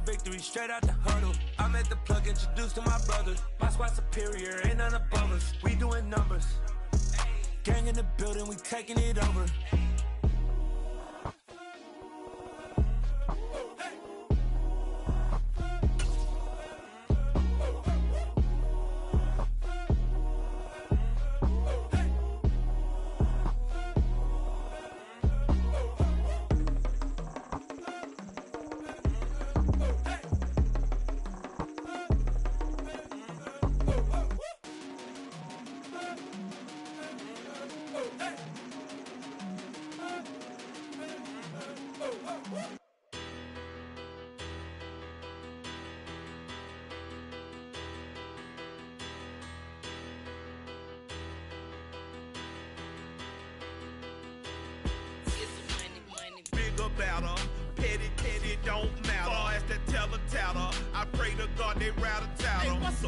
victory straight out the huddle. I'm at the plug, introduced to my brothers. My squad superior, ain't none above us. We doing numbers. Gang in the building, we taking it over. Better, petty, don't matter. Far as the teller, I pray to God they rattle tattle. Hey, what's a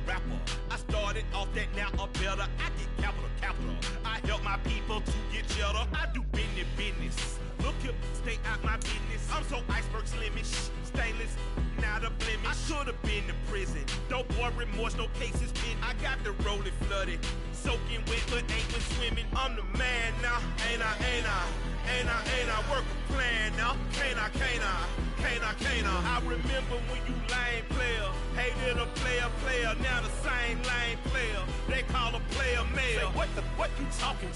rapper? I started off that, now I'm better. I get capital. I help my people to get cheddar. I do business. Look here, stay out my business. I'm so iceberg slimish, stainless, not a blemish. I should have been to prison. Don't boy remorse, no cases pinned. I got the rolling flooded, soaking wet, but ain't been swimming. I'm the man now, ain't I? Work a plan now, can't I? I remember when you lame player, hated a player, now the same lame player. They call a player male. What you talking?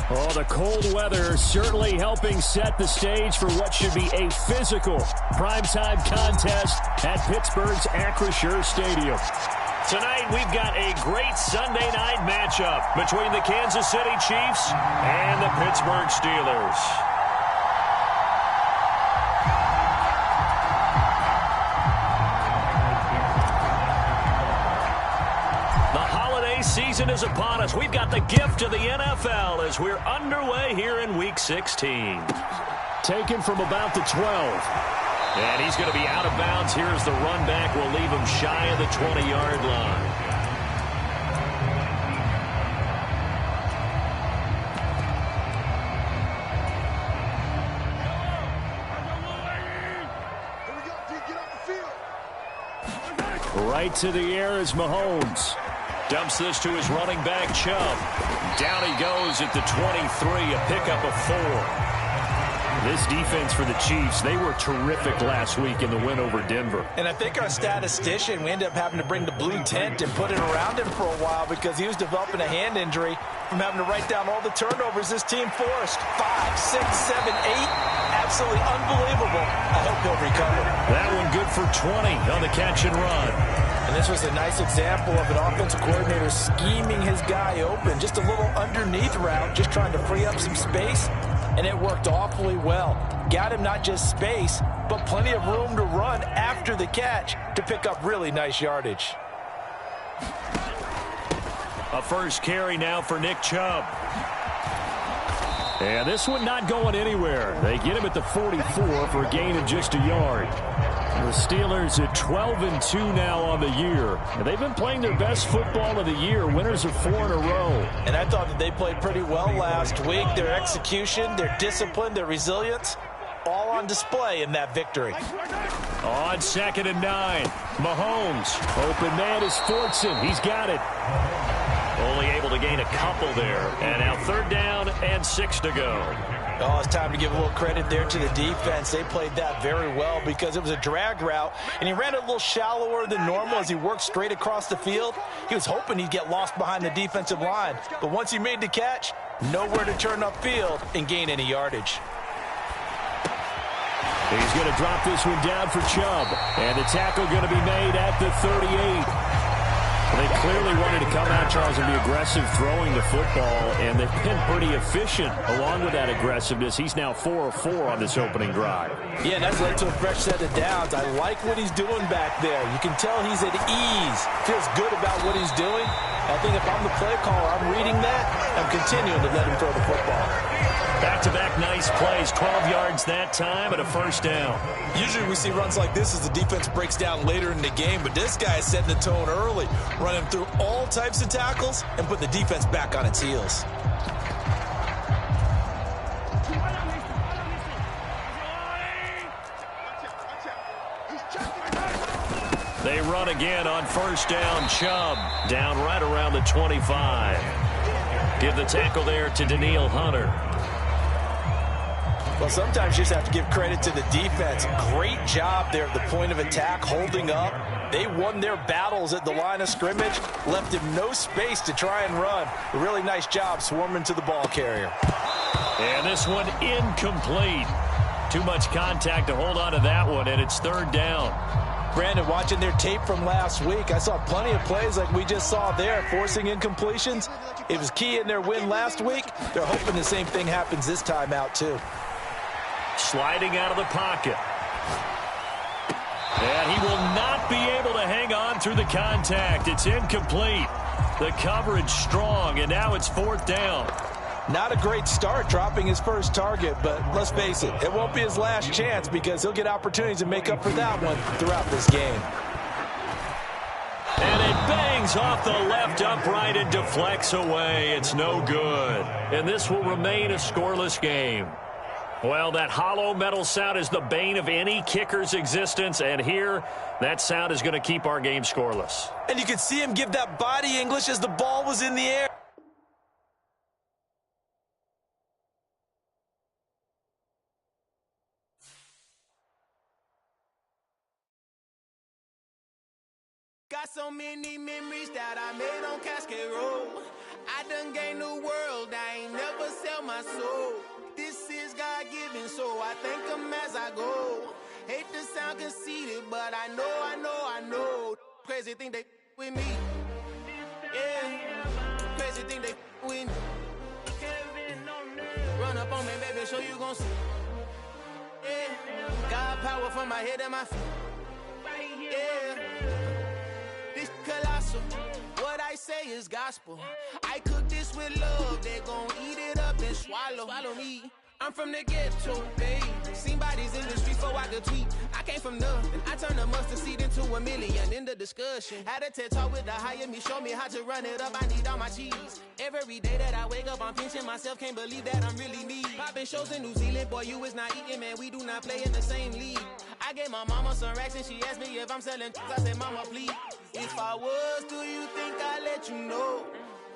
Oh, the cold weather certainly helping set the stage for what should be a physical primetime contest at Pittsburgh's Acrisure Stadium. Tonight, we've got a great Sunday night matchup between the Kansas City Chiefs and the Pittsburgh Steelers. The holiday season is upon us. We've got the gift of the NFL as we're underway here in Week 16. Taken from about the 12. And he's going to be out of bounds here as the run back will leave him shy of the 20-yard line. Right to the air is Mahomes. Dumps this to his running back, Chubb. Down he goes at the 23, a pickup of 4. This defense for the Chiefs, they were terrific last week in the win over Denver. And I think our statistician, we ended up having to bring the blue tent and put it around him for a while because he was developing a hand injury from having to write down all the turnovers this team forced. 5, 6, 7, 8. Absolutely unbelievable. I hope he'll recover. That one good for 20 on the catch and run. And this was a nice example of an offensive coordinator scheming his guy open. Just a little underneath route, just trying to free up some space. And it worked awfully well. Got him not just space, but plenty of room to run after the catch to pick up really nice yardage. A first carry now for Nick Chubb. And this one not going anywhere. They get him at the 44 for a gain of just a yard. The Steelers at 12-2 now on the year. And they've been playing their best football of the year. Winners of 4 in a row. And I thought that they played pretty well last week. Their execution, their discipline, their resilience, all on display in that victory. On 2nd and 9, Mahomes. Open man is Fortson. He's got it. Only able to gain a couple there. And now 3rd down and 6 to go. Oh, it's time to give a little credit there to the defense. They played that very well because it was a drag route, and he ran it a little shallower than normal as he worked straight across the field. He was hoping he'd get lost behind the defensive line, but once he made the catch, nowhere to turn upfield and gain any yardage. He's going to drop this one down for Chubb, and the tackle going to be made at the 38. They clearly wanted to come out, Charles, and be aggressive throwing the football, and they've been pretty efficient along with that aggressiveness. He's now 4 of 4 on this opening drive. Yeah, and that's led to a fresh set of downs. I like what he's doing back there. You can tell he's at ease, feels good about what he's doing. I think if I'm the play caller, I'm reading that, I'm continuing to let him throw the football. Back-to-back nice plays, 12 yards that time and a first down. Usually we see runs like this as the defense breaks down later in the game, but this guy is setting the tone early, running through all types of tackles and put the defense back on its heels. They run again on first down. Chubb down right around the 25. Give the tackle there to Daniil Hunter. Well, sometimes you just have to give credit to the defense. Great job there at the point of attack, holding up. They won their battles at the line of scrimmage, left him no space to try and run. A really nice job swarming to the ball carrier. And this one incomplete. Too much contact to hold on to that one, and it's third down. Brandon, watching their tape from last week, I saw plenty of plays like we just saw there, forcing incompletions. It was key in their win last week. They're hoping the same thing happens this time out, too. Sliding out of the pocket. And he will not be able to hang on through the contact. It's incomplete. The coverage strong, and now it's fourth down. Not a great start dropping his first target, but let's face it, it won't be his last chance because he'll get opportunities to make up for that one throughout this game. And it bangs off the left upright and deflects away. It's no good. And this will remain a scoreless game. Well, that hollow metal sound is the bane of any kicker's existence, and here, that sound is going to keep our game scoreless. And you could see him give that body English as the ball was in the air. Got so many memories that I made on Cascade Road. I done gained the world, I ain't never sell my soul. This is God-given, so I thank him as I go. Hate to sound conceited, but I know. Crazy thing they with me. Yeah, crazy thing they with me. Run up on me, baby, show you gon' see. Yeah, God power from my head and my feet. Yeah, this colossal. What I say is gospel. I cook this with love. They gon' eat it up and swallow me. I'm from the ghetto, babe. Seen bodies in the streets before I could tweet. I came from nothing. I turned a mustard seed into a million. In the discussion, had a TED talk with the higher me. Show me how to run it up. I need all my cheese. Every day that I wake up, I'm pinching myself. Can't believe that I'm really me. Popping shows in New Zealand. Boy, you is not eating, man. We do not play in the same league. I gave my mama some racks and she asked me if I'm selling. I said, mama, please. If I was, do you think I'd let you know?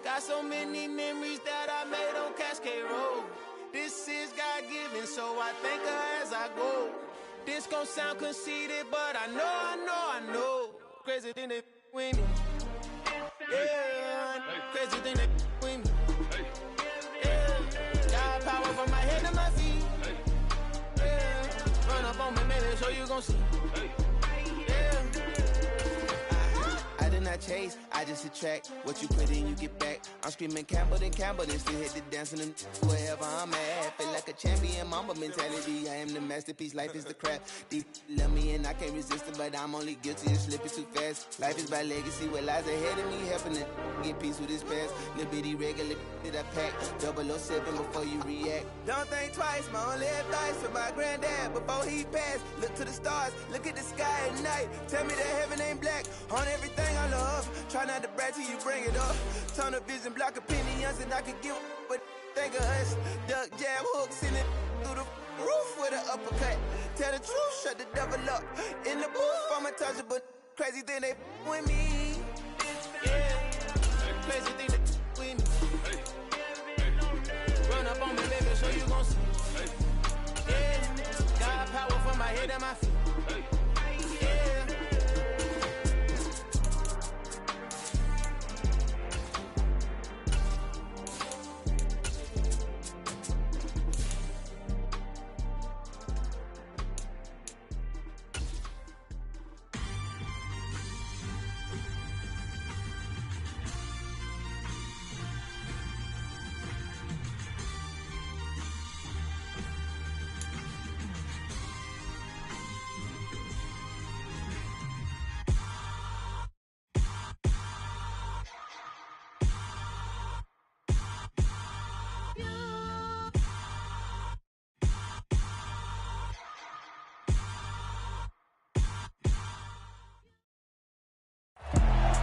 Got so many memories that I made on Cascade Road. This is God-given, so I thank her as I go. This gon' sound conceited, but I know. Crazy thing they with me. Yeah, crazy thing they with me. Yeah, got power from my head to my feet. Yeah, run up on me, maybe show you gon' see. Yeah. I did not chase, I just attract. What you put in, you get back. I'm screaming Campbell, then still hit the dance and wherever I'm at. Feel like a champion, mama mentality. I am the masterpiece, life is the crap. Deep love me and I can't resist it, but I'm only guilty of slipping too fast. Life is by legacy, what lies ahead of me, helping to get peace with his past. Little bitty regular that I pack, 007 before you react. Don't think twice, my only advice for my granddad before he passed. Look to the stars, look at the sky at night. Tell me that heaven ain't black on everything I love. Try not to brag till you bring it up. Tunnel vision, block opinions, and I could give but think of us. Duck jab hooks in it through the roof with an uppercut. Tell the truth, shut the devil up. In the booth, I'm untouchable. Crazy thing they with me. Yeah, crazy thing they with me. Run up on me, baby, show you gon' see. Yeah, got power from my head and my feet.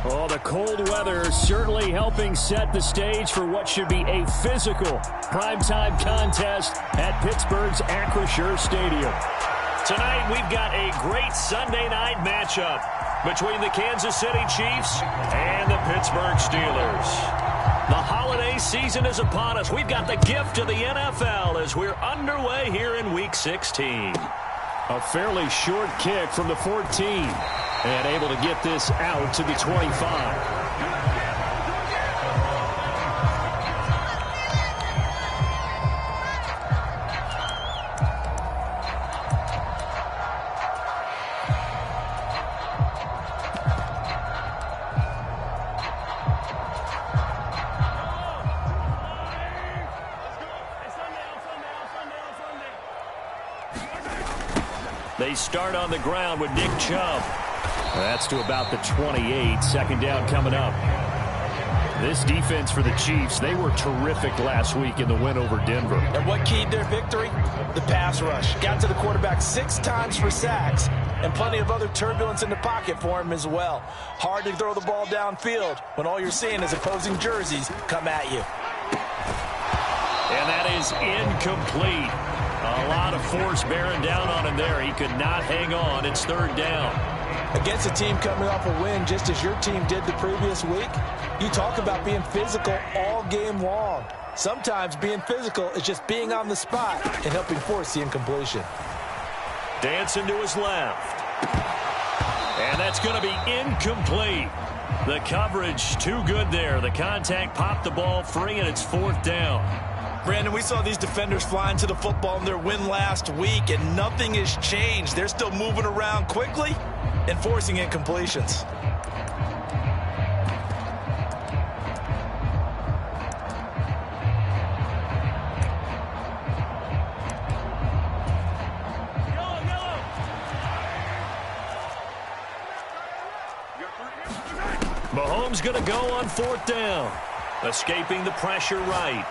Oh, the cold weather certainly helping set the stage for what should be a physical primetime contest at Pittsburgh's Acrisure Stadium. Tonight, we've got a great Sunday night matchup. between the Kansas City Chiefs and the Pittsburgh Steelers. The holiday season is upon us. We've got the gift of the NFL as we're underway here in Week 16. A fairly short kick from the 14 and able to get this out to the 25. They start on the ground with Nick Chubb. That's to about the 28. Second down coming up. This defense for the Chiefs, they were terrific last week in the win over Denver. And what keyed their victory? The pass rush. Got to the quarterback 6 times for sacks, and plenty of other turbulence in the pocket for him as well. Hard to throw the ball downfield when all you're seeing is opposing jerseys come at you. And that is incomplete. A lot of force bearing down on him there. He could not hang on. It's third down. Against a team coming off a win just as your team did the previous week, you talk about being physical all game long. Sometimes being physical is just being on the spot and helping force the incompletion. Dancing to his left. And that's going to be incomplete. The coverage too good there. The contact popped the ball free, and it's fourth down. Brandon, we saw these defenders flying to the football in their win last week, and nothing has changed. They're still moving around quickly and forcing incompletions. Mahomes going to go on fourth down. Escaping the pressure right.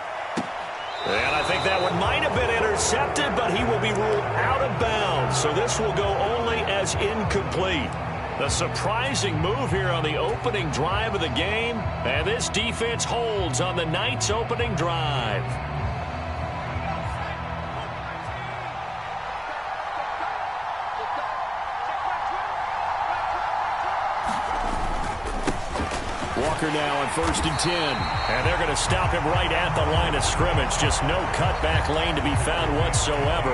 And I think that one might have been intercepted, but he will be ruled out of bounds. So this will go only as incomplete. A surprising move here on the opening drive of the game. And this defense holds on the night's opening drive. Walker now on 1st and 10. And they're going to stop him right at the line of scrimmage. Just no cutback lane to be found whatsoever.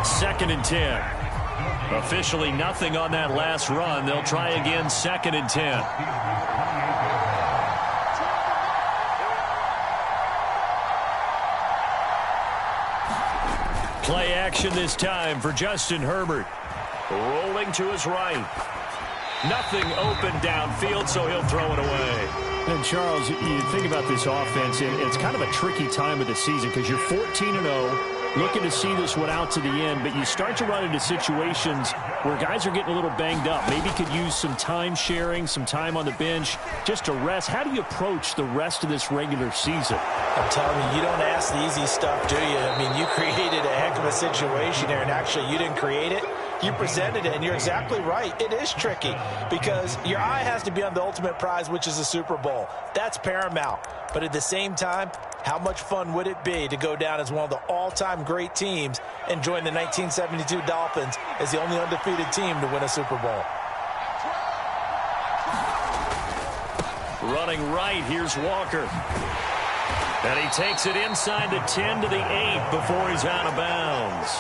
2nd and 10. Officially nothing on that last run. They'll try again 2nd and 10. Play action this time for Justin Herbert. Rolling to his right. Nothing open downfield, so he'll throw it away. And, Charles, you think about this offense, and it's kind of a tricky time of the season because you're 14-0, looking to see this one out to the end, but you start to run into situations where guys are getting a little banged up. Maybe could use some time sharing, some time on the bench just to rest. How do you approach the rest of this regular season? I'm telling you, you don't ask the easy stuff, do you? I mean, you created a heck of a situation there, and actually you didn't create it. You presented it, and you're exactly right. It is tricky because your eye has to be on the ultimate prize, which is the Super Bowl. That's paramount. But at the same time, how much fun would it be to go down as one of the all-time great teams and join the 1972 Dolphins as the only undefeated team to win a Super Bowl? Running right, here's Walker. And he takes it inside the 10 to the 8 before he's out of bounds.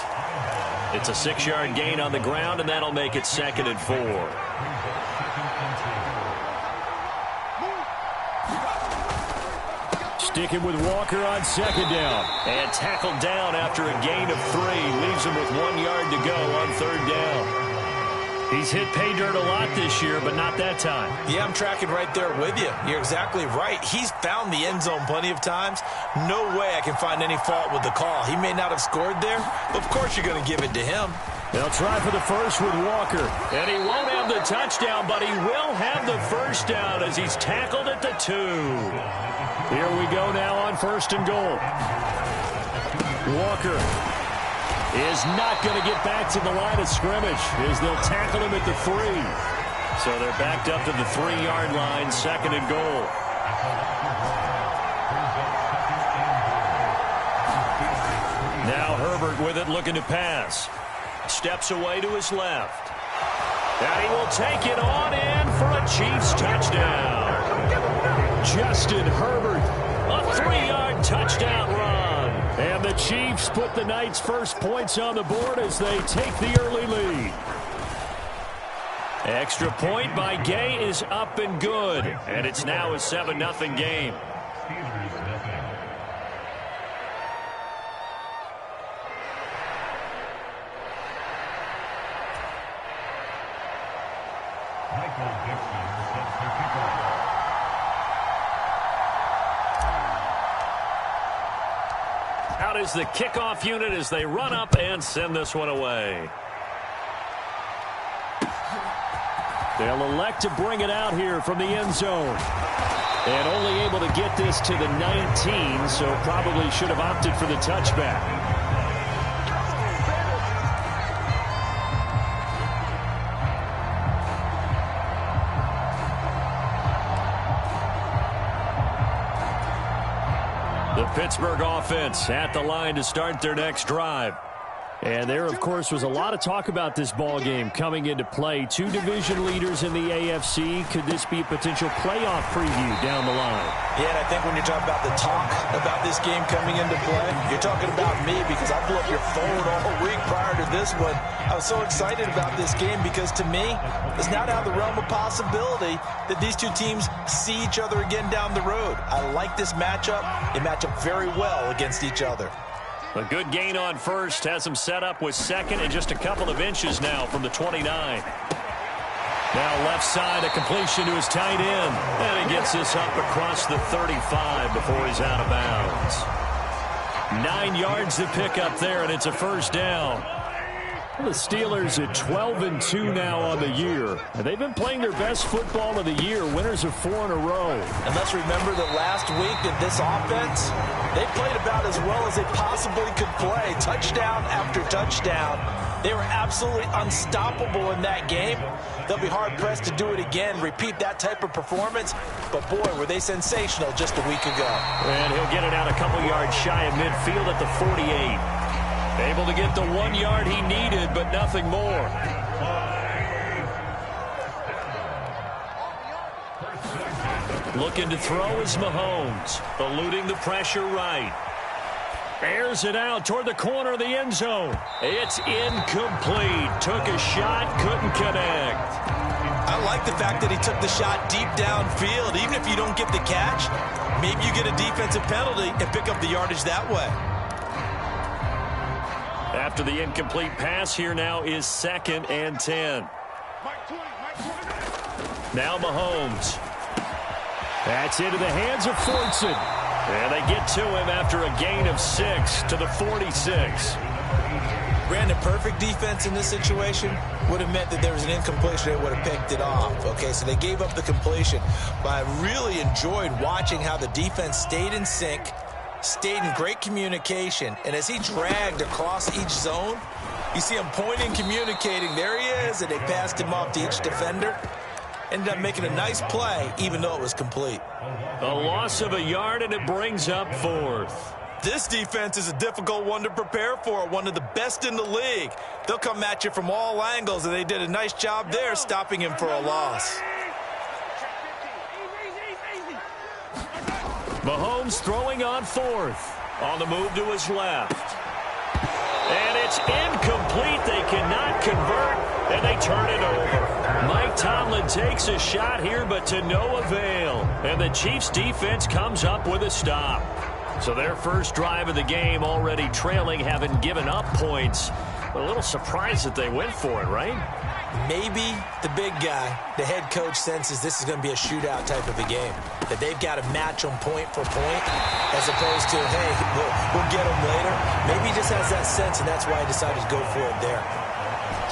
It's a 6-yard gain on the ground, and that'll make it 2nd and 4. Sticking with Walker on 2nd down. And tackled down after a gain of 3. Leaves him with 1 yard to go on 3rd down. He's hit pay dirt a lot this year, but not that time. Yeah, I'm tracking right there with you. You're exactly right. He's found the end zone plenty of times. No way I can find any fault with the call. He may not have scored there, but of course you're going to give it to him. They'll try for the first with Walker. And he won't have the touchdown, but he will have the first down as he's tackled at the 2. Here we go now on 1st and goal. Walker is not going to get back to the line of scrimmage as they'll tackle him at the 3. So they're backed up to the 3-yard line, 2nd and goal. Now Herbert with it, looking to pass. Steps away to his left. And he will take it on in Chiefs touchdown. Justin Herbert, a 3-yard touchdown run. And the Chiefs put the Knights' first points on the board as they take the early lead. Extra point by Gay is up and good. And it's now a 7-0 game. Out is the kickoff unit as they run up and send this one away. They'll elect to bring it out here from the end zone. And only able to get this to the 19, so probably should have opted for the touchback. The Pittsburgh offense at the line to start their next drive. And there, of course, was a lot of talk about this ball game coming into play. Two division leaders in the AFC. Could this be a potential playoff preview down the line? Yeah, and I think when you're talking about the talk about this game coming into play, you're talking about me because I blew up your phone all week prior to this one. I was so excited about this game because, to me, it's not out of the realm of possibility that these two teams see each other again down the road. I like this matchup. They match up very well against each other. A good gain on first has him set up with second and just a couple of inches now from the 29. Now left side, a completion to his tight end. And he gets this up across the 35 before he's out of bounds. 9 yards to pick up there, and it's a first down. The Steelers at 12-2 now on the year. And they've been playing their best football of the year, winners of 4 in a row. And let's remember that last week that this offense, they played about as well as they possibly could play. Touchdown after touchdown. They were absolutely unstoppable in that game. They'll be hard-pressed to do it again, repeat that type of performance. But, boy, were they sensational just a week ago. And he'll get it out a couple yards shy of midfield at the 48. Able to get the 1 yard he needed, but nothing more. Looking to throw is Mahomes. Eluding the pressure right. Airs it out toward the corner of the end zone. It's incomplete. Took a shot, couldn't connect. I like the fact that he took the shot deep downfield. Even if you don't get the catch, maybe you get a defensive penalty and pick up the yardage that way. After the incomplete pass, here now is 2nd and 10. Now Mahomes. That's into the hands of Fortson. And they get to him after a gain of 6 to the 46. Brandon, perfect defense in this situation would have meant that there was an incompletion. They would have picked it off. Okay, so they gave up the completion. But I really enjoyed watching how the defense stayed in sync, stayed in great communication, and as he dragged across each zone, you see him pointing, communicating. There he is, and they passed him off to each defender. Ended up making a nice play, even though it was complete. A loss of a yard, and it brings up 4th. This defense is a difficult one to prepare for, one of the best in the league. They'll come at you from all angles, and they did a nice job there stopping him for a loss. Mahomes throwing on 4th. On the move to his left. And it's incomplete. They cannot convert, and they turn it over. Mike Tomlin takes a shot here, but to no avail. And the Chiefs' defense comes up with a stop. So their first drive of the game already trailing, having given up points. A little surprised that they went for it, right? Maybe the big guy, the head coach, senses this is going to be a shootout type of a game. That they've got to match them point for point as opposed to, hey, we'll get them later. Maybe he just has that sense, and that's why he decided to go for it there.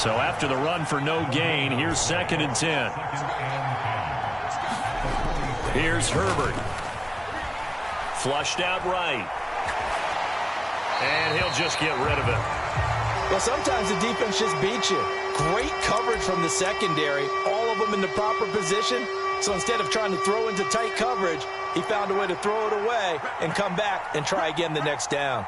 So after the run for no gain, here's 2nd and 10. Here's Herbert. Flushed out right. And he'll just get rid of it. Well, sometimes the defense just beats you. Great coverage from the secondary, all of them in the proper position. So instead of trying to throw into tight coverage, he found a way to throw it away and come back and try again the next down.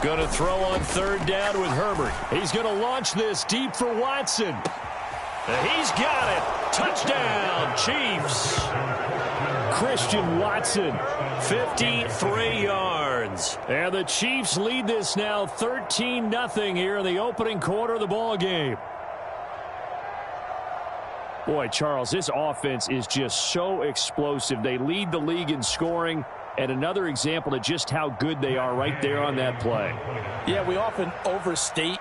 Going to throw on third down with Herbert. He's going to launch this deep for Watson. He's got it. Touchdown, Chiefs. Christian Watson, 53 yards. And the Chiefs lead this now 13-0 here in the opening quarter of the ball game. Boy, Charles, this offense is just so explosive. They lead the league in scoring, and another example of just how good they are right there on that play. Yeah, we often overstate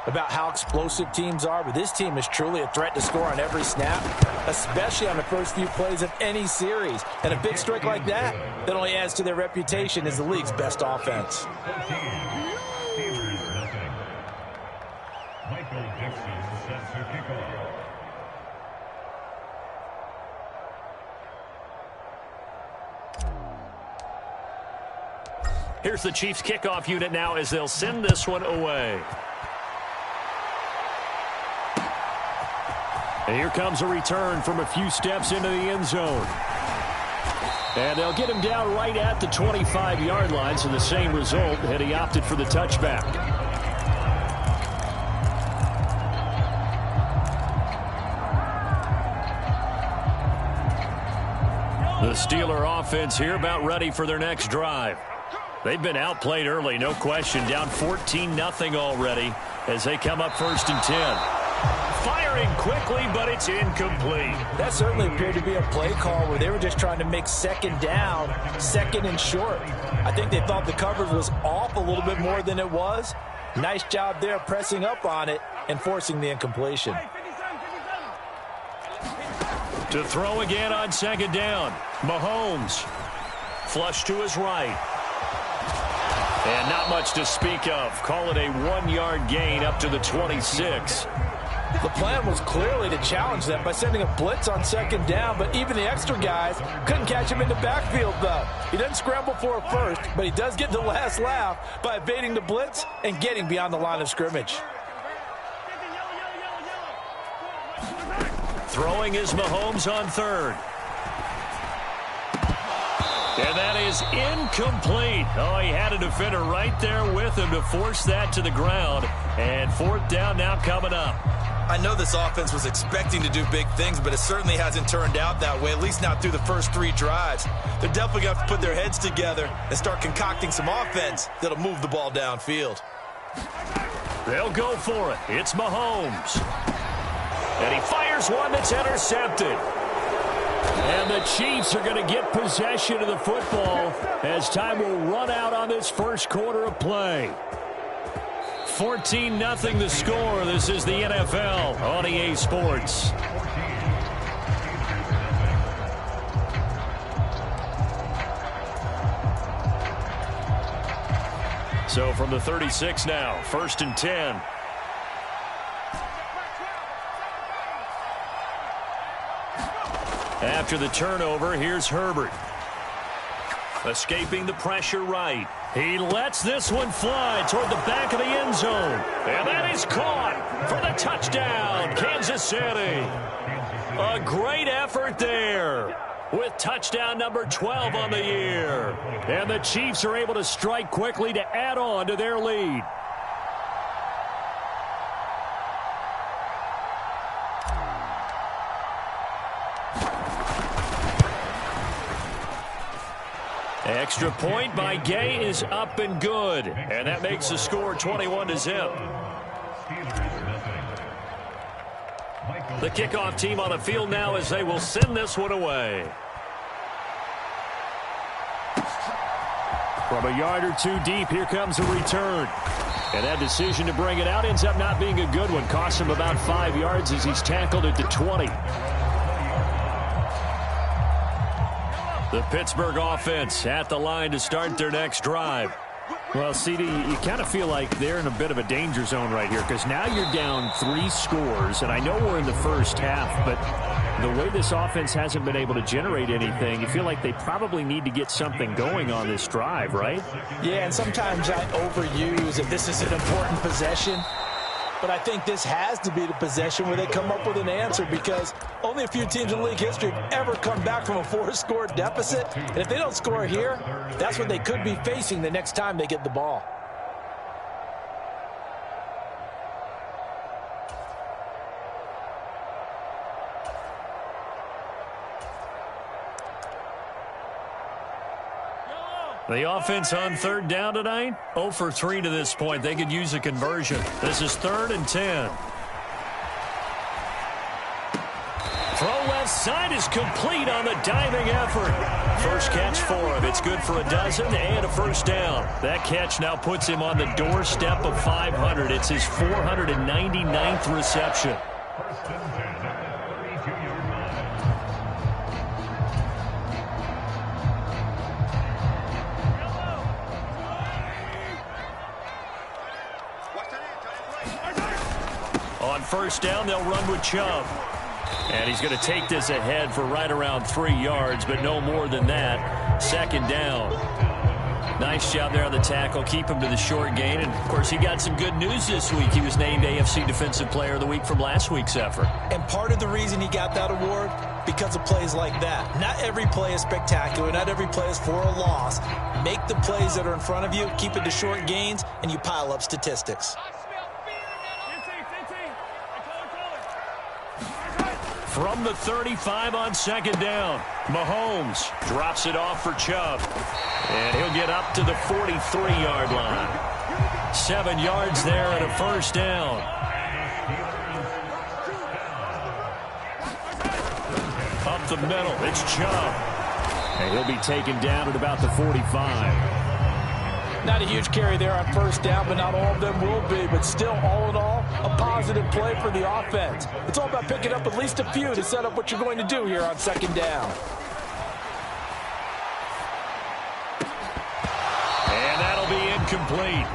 about how explosive teams are, but this team is truly a threat to score on every snap, especially on the first few plays of any series. And a big streak like that only adds to their reputation as the league's best offense. Here's the Chiefs kickoff unit now as they'll send this one away. And here comes a return from a few steps into the end zone. And they'll get him down right at the 25-yard line, so the same result, and he opted for the touchback. The Steeler offense here about ready for their next drive. They've been outplayed early, no question, down 14-0 already as they come up 1st and 10. Firing quickly, but it's incomplete. That certainly appeared to be a play call where they were just trying to make second down, second and short. I think they thought the coverage was off a little bit more than it was. Nice job there pressing up on it and forcing the incompletion. To throw again on second down. Mahomes. Flush to his right. And not much to speak of. Call it a 1-yard gain up to the 26. The plan was clearly to challenge them by sending a blitz on second down, but even the extra guys couldn't catch him in the backfield, though. He doesn't scramble for a first, but he does get the last laugh by evading the blitz and getting beyond the line of scrimmage. Throwing is Mahomes on third. And that is incomplete. Oh, he had a defender right there with him to force that to the ground. And 4th down now coming up. I know this offense was expecting to do big things, but it certainly hasn't turned out that way, at least not through the first 3 drives. They're definitely going to have to put their heads together and start concocting some offense that'll move the ball downfield. They'll go for it. It's Mahomes. And he fires one that's intercepted. And the Chiefs are going to get possession of the football as time will run out on this first quarter of play. 14-0 the score. This is the NFL on EA Sports. So from the 36 now, 1st and 10. After the turnover, here's Herbert. Escaping the pressure right. He lets this one fly toward the back of the end zone. And that is caught for the touchdown, Kansas City. A great effort there with touchdown number 12 on the year. And the Chiefs are able to strike quickly to add on to their lead. Extra point by Gay is up and good. And that makes the score 21-0. The kickoff team on the field now as they will send this one away. From a yard or two deep, here comes a return. And that decision to bring it out ends up not being a good one. Costs him about 5 yards as he's tackled at the 20. The Pittsburgh offense at the line to start their next drive. Well, CD, you kind of feel like they're in a bit of a danger zone right here because now you're down 3 scores, and I know we're in the first half, but the way this offense hasn't been able to generate anything, you feel like they probably need to get something going on this drive, right? Yeah, and sometimes I overuse if this is an important possession. But I think this has to be the possession where they come up with an answer because only a few teams in league history have ever come back from a 4-score deficit. And if they don't score here, that's what they could be facing the next time they get the ball. The offense on third down tonight, 0 for 3 to this point. They could use a conversion. This is 3rd and 10. Throw left side is complete on the diving effort. First catch for him. It's good for a dozen and a first down. That catch now puts him on the doorstep of 500. It's his 499th reception. On first down, they'll run with Chubb. And he's going to take this ahead for right around 3 yards, but no more than that. 2nd down. Nice job there on the tackle. Keep him to the short gain. And, of course, he got some good news this week. He was named AFC Defensive Player of the Week from last week's effort. And part of the reason he got that award, because of plays like that. Not every play is spectacular. Not every play is for a loss. Make the plays that are in front of you, keep it to short gains, and you pile up statistics. From the 35 on 2nd down, Mahomes drops it off for Chubb. And he'll get up to the 43-yard line. 7 yards there and a first down. Up the middle, it's Chubb. And he'll be taken down at about the 45. Not a huge carry there on first down, but not all of them will be. But still, all in all, a positive play for the offense. It's all about picking up at least a few to set up what you're going to do here on 2nd down. And that'll be incomplete.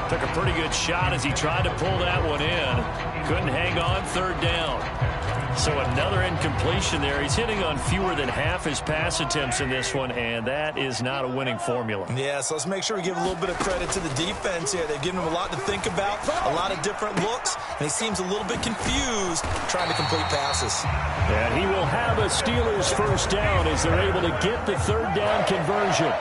Took a pretty good shot as he tried to pull that one in. Couldn't hang on 3rd down. So another incompletion there. He's hitting on fewer than half his pass attempts in this one, and that is not a winning formula. Yeah, so let's make sure we give a little bit of credit to the defense here. They've given him a lot to think about, a lot of different looks, and he seems a little bit confused trying to complete passes. And he will have a Steelers first down as they're able to get the 3rd down conversion.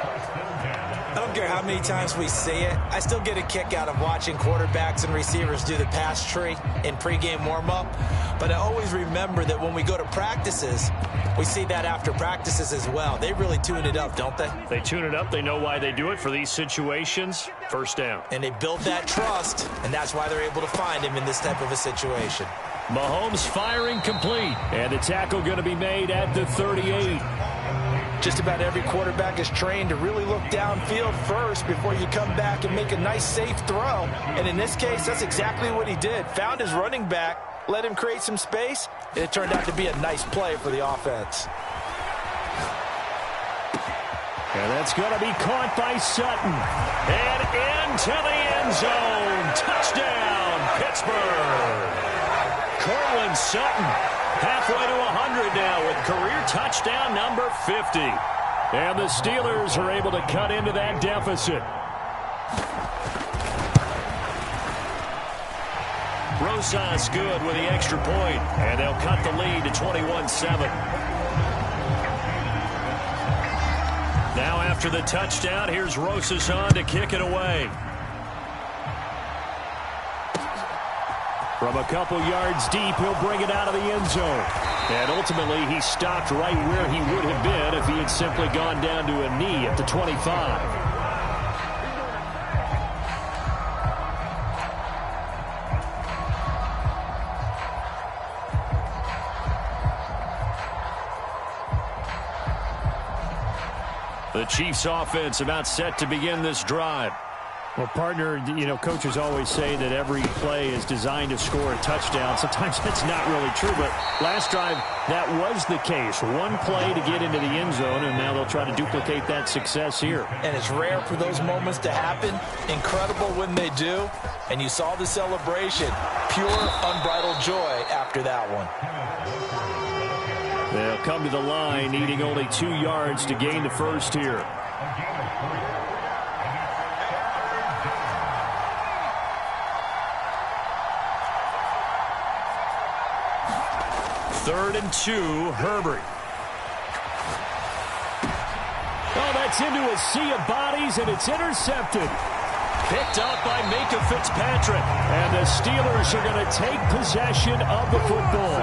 I don't care how many times we say it, I still get a kick out of watching quarterbacks and receivers do the pass tree in pregame warm-up. But I always remember that when we go to practices, we see that after practices as well. They really tune it up, don't they? They tune it up. They know why they do it for these situations. First down. And they build that trust, and that's why they're able to find him in this type of a situation. Mahomes firing complete. And the tackle going to be made at the 38. Just about every quarterback is trained to really look downfield first before you come back and make a nice, safe throw. And in this case, that's exactly what he did. Found his running back, let him create some space, and it turned out to be a nice play for the offense. And that's going to be caught by Sutton. And into the end zone. Touchdown, Pittsburgh. Cortland Sutton. Halfway to 100 now with career touchdown number 50. And the Steelers are able to cut into that deficit. Rosas good with the extra point. And they'll cut the lead to 21-7. Now after the touchdown, here's Rosas on to kick it away. From a couple yards deep, he'll bring it out of the end zone. And ultimately, he stopped right where he would have been if he had simply gone down to a knee at the 25. The Chiefs offense about set to begin this drive. Well, partner, you know, coaches always say that every play is designed to score a touchdown. Sometimes that's not really true, but last drive, that was the case. One play to get into the end zone, and now they'll try to duplicate that success here. And it's rare for those moments to happen. Incredible when they do. And you saw the celebration. Pure, unbridled joy after that one. They'll come to the line, needing only 2 yards to gain the first here. Third and 2, Herbert. Oh, that's into a sea of bodies, and it's intercepted. Picked up by Minka Fitzpatrick. And the Steelers are going to take possession of the football.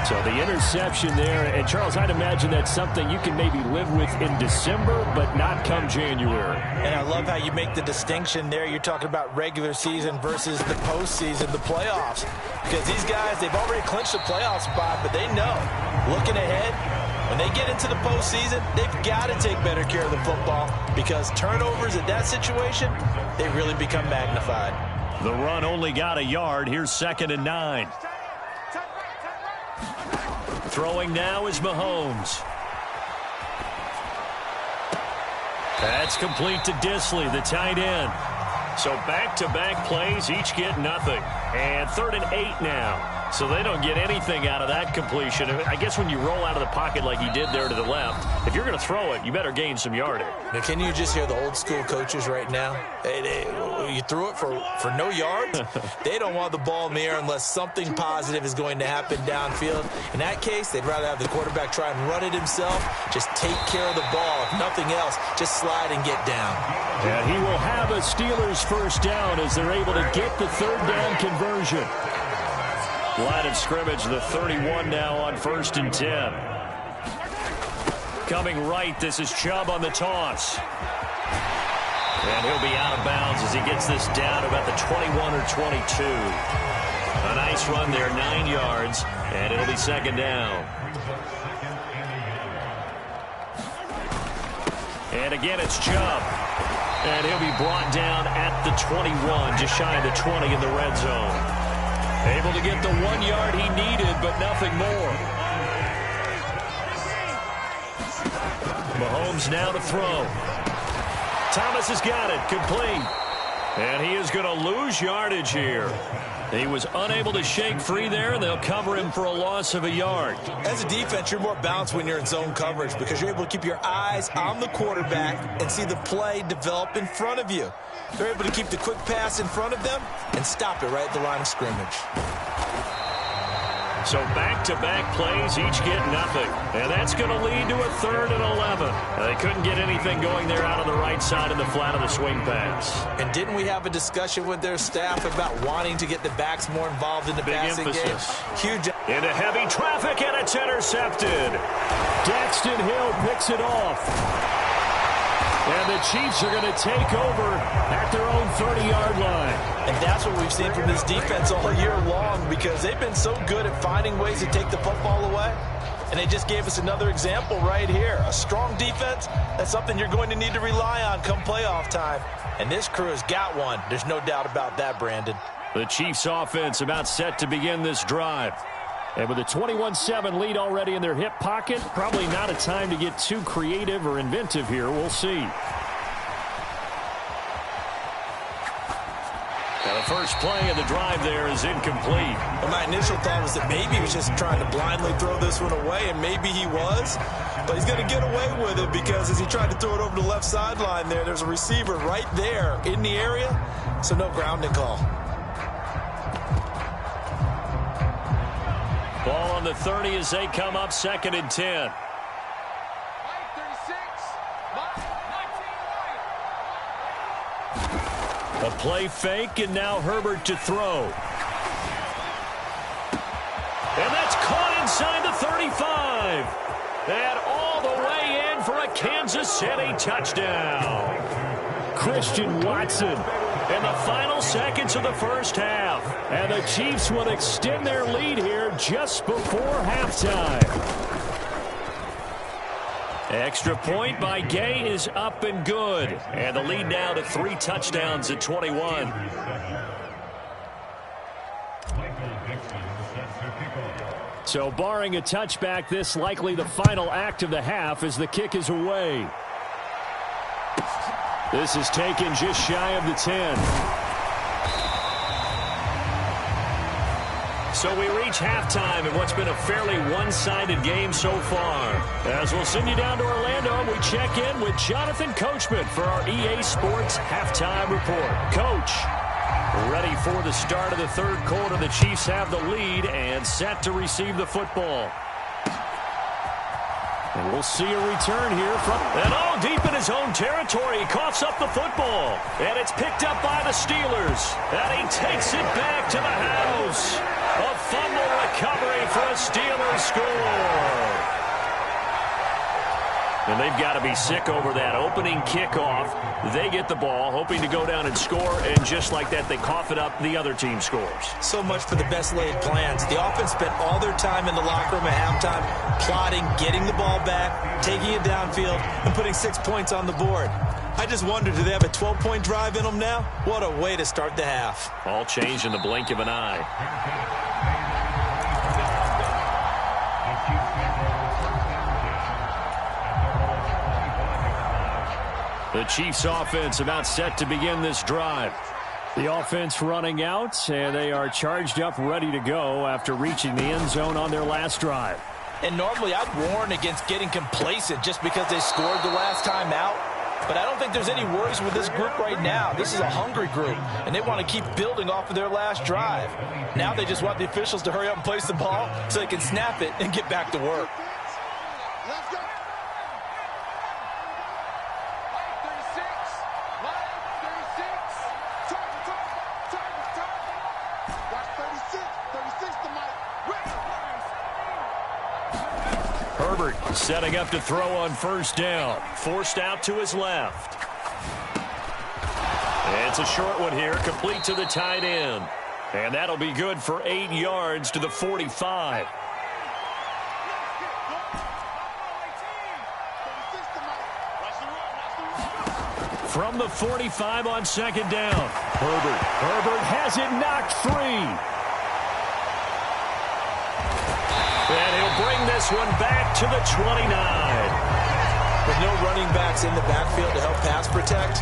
So the interception there. And, Charles, I'd imagine that's something you can maybe live with in December, but not come January. And I love how you make the distinction there. You're talking about regular season versus the postseason, the playoffs. Because these guys, they've already clinched the playoff spot, but they know, looking ahead, when they get into the postseason, they've got to take better care of the football because turnovers at that situation, they really become magnified. The run only got a yard. Here's 2nd and 9. Throwing now is Mahomes. That's complete to Disley, the tight end. So back-to-back plays, each get nothing. And 3rd and 8 now. So they don't get anything out of that completion. I guess when you roll out of the pocket like he did there to the left, if you're going to throw it, you better gain some yardage. Now, can you just hear the old-school coaches right now? You threw it for no yards? They don't want the ball in the air unless something positive is going to happen downfield. In that case, they'd rather have the quarterback try and run it himself. Just take care of the ball. If nothing else, just slide and get down. And he will have a Steelers first down as they're able to get the 3rd down conversion. Line of scrimmage, the 31 now on 1st and 10. Coming right, this is Chubb on the toss. And he'll be out of bounds as he gets this down about the 21 or 22. A nice run there, 9 yards, and it'll be 2nd down. And again, it's Chubb. And he'll be brought down at the 21, just shy of the 20 in the red zone. Able to get the 1 yard he needed, but nothing more. Mahomes now to throw. Thomas has got it, complete. And he is going to lose yardage here. He was unable to shake free there, and they'll cover him for a loss of a yard. As a defense, you're more balanced when you're in zone coverage because you're able to keep your eyes on the quarterback and see the play develop in front of you. They're able to keep the quick pass in front of them and stop it right at the line of scrimmage. So back-to-back plays, each get nothing. And that's going to lead to a 3rd and 11. They couldn't get anything going there out on the right side in the flat of the swing pass. And didn't we have a discussion with their staff about wanting to get the backs more involved in the passing game? Huge. Into heavy traffic, and it's intercepted. Daxton Hill picks it off. And the Chiefs are going to take over at their own 30-yard line. And that's what we've seen from this defense all year long because they've been so good at finding ways to take the football away. And they just gave us another example right here. A strong defense, that's something you're going to need to rely on come playoff time. And this crew has got one. There's no doubt about that, Brandon. The Chiefs offense about set to begin this drive. And with a 21-7 lead already in their hip pocket, probably not a time to get too creative or inventive here. We'll see. Now the first play of the drive there is incomplete. Well, my initial thought was that maybe he was just trying to blindly throw this one away, and maybe he was. But he's going to get away with it because as he tried to throw it over the left sideline there, there's a receiver right there in the area, so no grounding call. Ball on the 30 as they come up 2nd and 10. A play fake, and now Herbert to throw. And that's caught inside the 35. And all the way in for a Kansas City touchdown. Christian Watson in the final seconds of the first half. And the Chiefs will extend their lead here just before halftime. Extra point by Gay is up and good. And the lead now to 3 touchdowns at 21. So barring a touchback, this likely the final act of the half as the kick is away. This is taken just shy of the 10. So we reach halftime in what's been a fairly one-sided game so far. As we'll send you down to Orlando, we check in with Jonathan Coachman for our EA Sports Halftime Report. Coach, ready for the start of the third quarter. The Chiefs have the lead and set to receive the football. And we'll see a return here from... And all deep in his own territory. He coughs up the football. And it's picked up by the Steelers. And he takes it back to the house. A fumble recovery for a Steelers score. And they've got to be sick over that opening kickoff. They get the ball, hoping to go down and score, and just like that, they cough it up, the other team scores. So much for the best laid plans. The offense spent all their time in the locker room at halftime plotting, getting the ball back, taking it downfield, and putting 6 points on the board. I just wonder, do they have a 12-point drive in them now? What a way to start the half. All changed in the blink of an eye. The Chiefs offense about set to begin this drive. The offense running out, and they are charged up, ready to go after reaching the end zone on their last drive. And normally I'd warn against getting complacent just because they scored the last time out. But I don't think there's any worries with this group right now. This is a hungry group, and they want to keep building off of their last drive. Now they just want the officials to hurry up and place the ball so they can snap it and get back to work. Let's go. Herbert setting up to throw on first down. Forced out to his left. It's a short one here, complete to the tight end. And that'll be good for 8 yards to the 45. From the 45 on second down. Herbert has it knocked free. And he'll bring this one back to the 29. With no running backs in the backfield to help pass protect,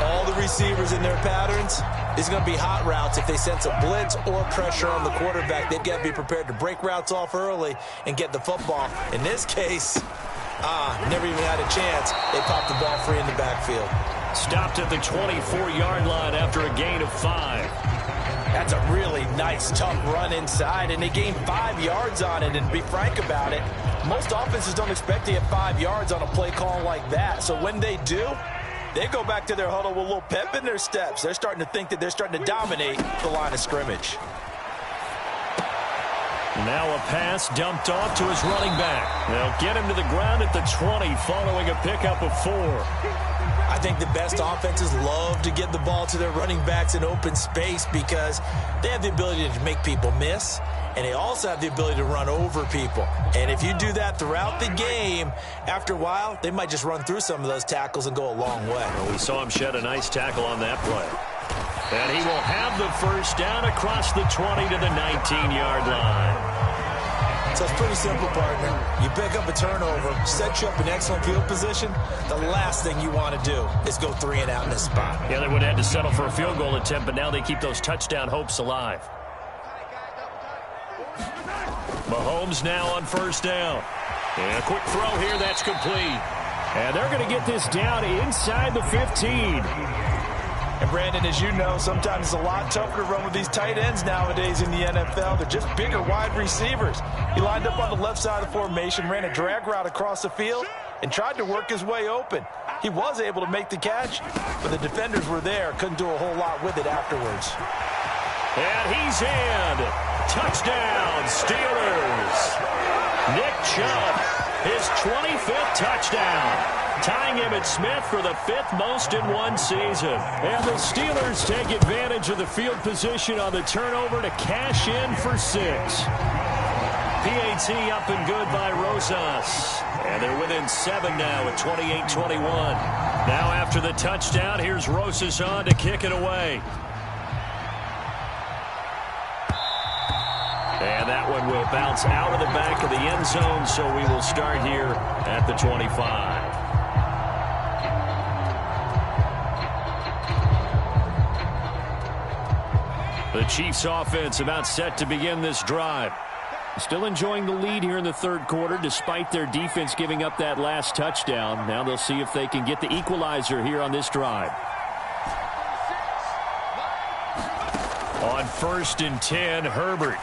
all the receivers in their patterns, it's going to be hot routes. If they sense a blitz or pressure on the quarterback, they've got to be prepared to break routes off early and get the football. In this case, never even had a chance. They popped the ball free in the backfield. Stopped at the 24-yard line after a gain of 5. That's a really nice, tough run inside, and they gained 5 yards on it. And to be frank about it, most offenses don't expect to get 5 yards on a play call like that. So when they do, they go back to their huddle with a little pep in their steps. They're starting to think that they're starting to dominate the line of scrimmage. Now a pass dumped off to his running back. They'll get him to the ground at the 20 following a pickup of 4. I think the best offenses love to get the ball to their running backs in open space because they have the ability to make people miss, and they also have the ability to run over people. And if you do that throughout the game, after a while, they might just run through some of those tackles and go a long way. Well, we saw him shed a nice tackle on that play. And he will have the first down across the 20 to the 19-yard line. So it's pretty simple, partner. You pick up a turnover, set you up in excellent field position. The last thing you want to do is go 3 and out in this spot. Yeah, they would have had to settle for a field goal attempt, but now they keep those touchdown hopes alive. Mahomes now on first down. And a quick throw here, that's complete. And they're going to get this down inside the 15. And Brandon, as you know, sometimes it's a lot tougher to run with these tight ends nowadays in the NFL. They're just bigger wide receivers. He lined up on the left side of the formation, ran a drag route across the field, and tried to work his way open. He was able to make the catch, but the defenders were there. Couldn't do a whole lot with it afterwards. And he's in. Touchdown, Steelers. Nick Chubb, his 25th touchdown. Tying Emmitt Smith for the 5th most in one season. And the Steelers take advantage of the field position on the turnover to cash in for 6. PAT up and good by Rosas. And they're within 7 now at 28-21. Now after the touchdown, here's Rosas on to kick it away. And that one will bounce out of the back of the end zone, so we will start here at the 25. The Chiefs offense about set to begin this drive. Still enjoying the lead here in the third quarter despite their defense giving up that last touchdown. Now they'll see if they can get the equalizer here on this drive. On 1st and 10, Herbert.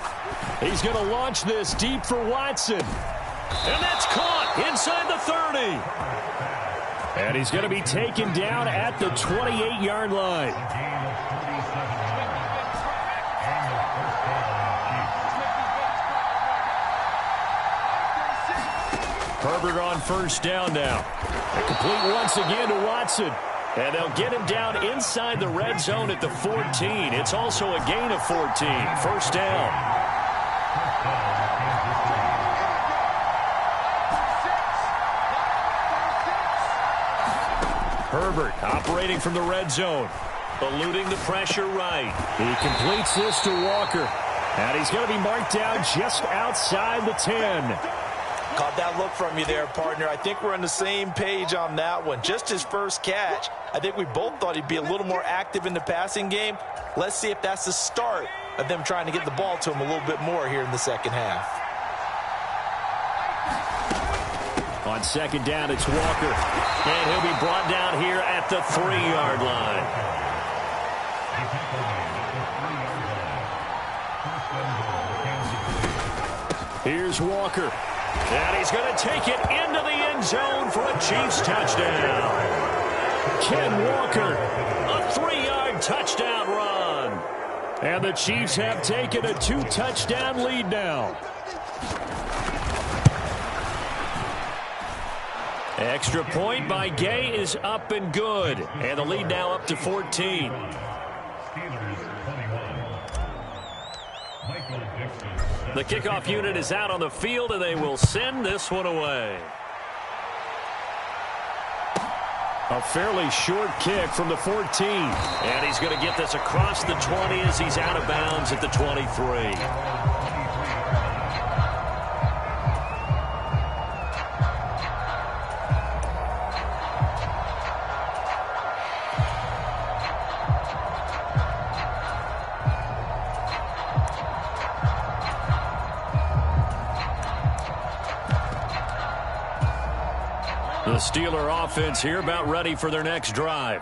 He's going to launch this deep for Watson. And that's caught inside the 30. And he's going to be taken down at the 28-yard line. Herbert on first down now. Complete once again to Watson. And they'll get him down inside the red zone at the 14. It's also a gain of 14. First down. Herbert operating from the red zone. Eluding the pressure right. He completes this to Walker. And he's going to be marked down just outside the 10. Caught that look from you there, partner. I think we're on the same page on that one. Just his first catch. I think we both thought he'd be a little more active in the passing game. Let's see if that's the start of them trying to get the ball to him a little bit more here in the second half. On second down, it's Walker. And he'll be brought down here at the 3-yard line. Here's Walker. And he's going to take it into the end zone for a Chiefs touchdown. Ken Walker, a 3-yard touchdown run. And the Chiefs have taken a 2-touchdown lead now. Extra point by Gay is up and good. And the lead now up to 14. The kickoff unit is out on the field, and they will send this one away. A fairly short kick from the 14. And he's going to get this across the 20 as he's out of bounds at the 23. The Steeler offense here about ready for their next drive.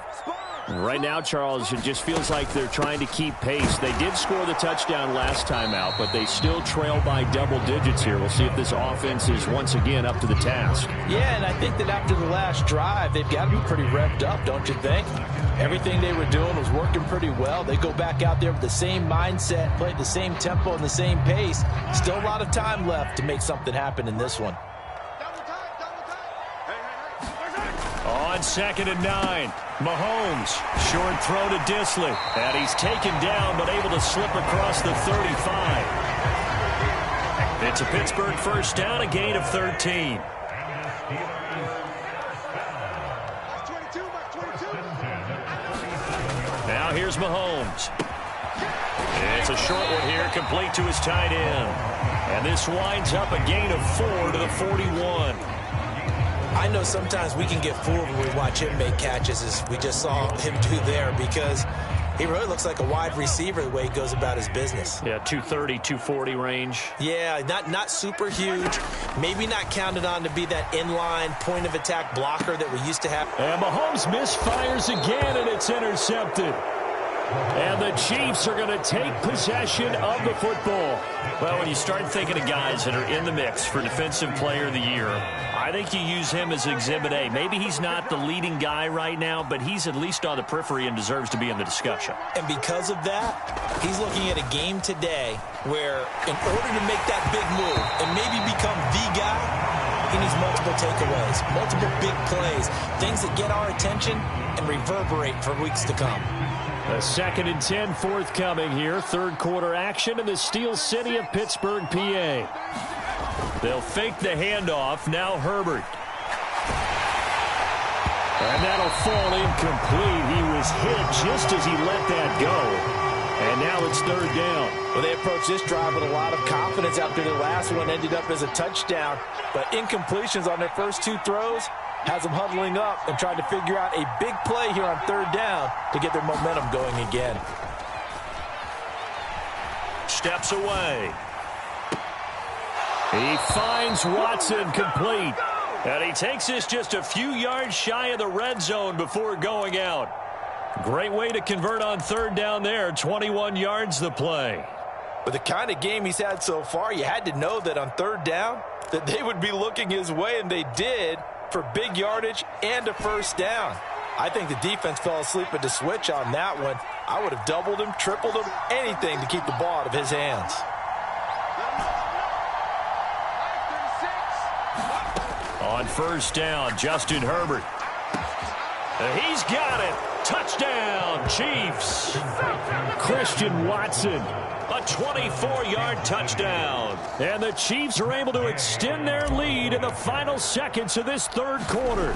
Right now, Charles, it just feels like they're trying to keep pace. They did score the touchdown last time out, but they still trail by double digits here. We'll see if this offense is once again up to the task. Yeah, and I think that after the last drive, they've got to be pretty revved up, don't you think? Everything they were doing was working pretty well. They go back out there with the same mindset, play at the same tempo and the same pace. Still a lot of time left to make something happen in this one. On 2nd and 9, Mahomes, short throw to Disley. And he's taken down but able to slip across the 35. It's a Pittsburgh first down, a gain of 13. Now here's Mahomes. It's a short one here, complete to his tight end. And this winds up a gain of 4 to the 41. I know sometimes we can get fooled when we watch him make catches, as we just saw him do there, because he really looks like a wide receiver the way he goes about his business. Yeah, 230, 240 range. Yeah, not super huge. Maybe not counted on to be that inline point-of-attack blocker that we used to have. And Mahomes misfires again, and it's intercepted. And the Chiefs are going to take possession of the football. Well, when you start thinking of guys that are in the mix for Defensive Player of the Year, I think you use him as Exhibit A. Maybe he's not the leading guy right now, but he's at least on the periphery and deserves to be in the discussion. And because of that, he's looking at a game today where in order to make that big move and maybe become the guy, he needs multiple takeaways, multiple big plays, things that get our attention and reverberate for weeks to come. A 2nd and 10 forthcoming here. Third quarter action in the Steel City of Pittsburgh, PA. They'll fake the handoff. Now Herbert. And that'll fall incomplete. He was hit just as he let that go. And now it's 3rd down. Well, they approached this drive with a lot of confidence after the last one ended up as a touchdown. But incompletions on their first 2 throws has them huddling up and trying to figure out a big play here on 3rd down to get their momentum going again. Steps away. He finds Watson complete. And he takes this just a few yards shy of the red zone before going out. Great way to convert on 3rd down there. 21 yards the play. With the kind of game he's had so far, you had to know that on 3rd down, that they would be looking his way, and they did, for big yardage and a first down. I think the defense fell asleep at the switch on that one. I would have doubled him, tripled him, anything to keep the ball out of his hands. On first down, Justin Herbert. He's got it. Touchdown, Chiefs. Christian Watson, a 24-yard touchdown. And the Chiefs are able to extend their lead in the final seconds of this third quarter.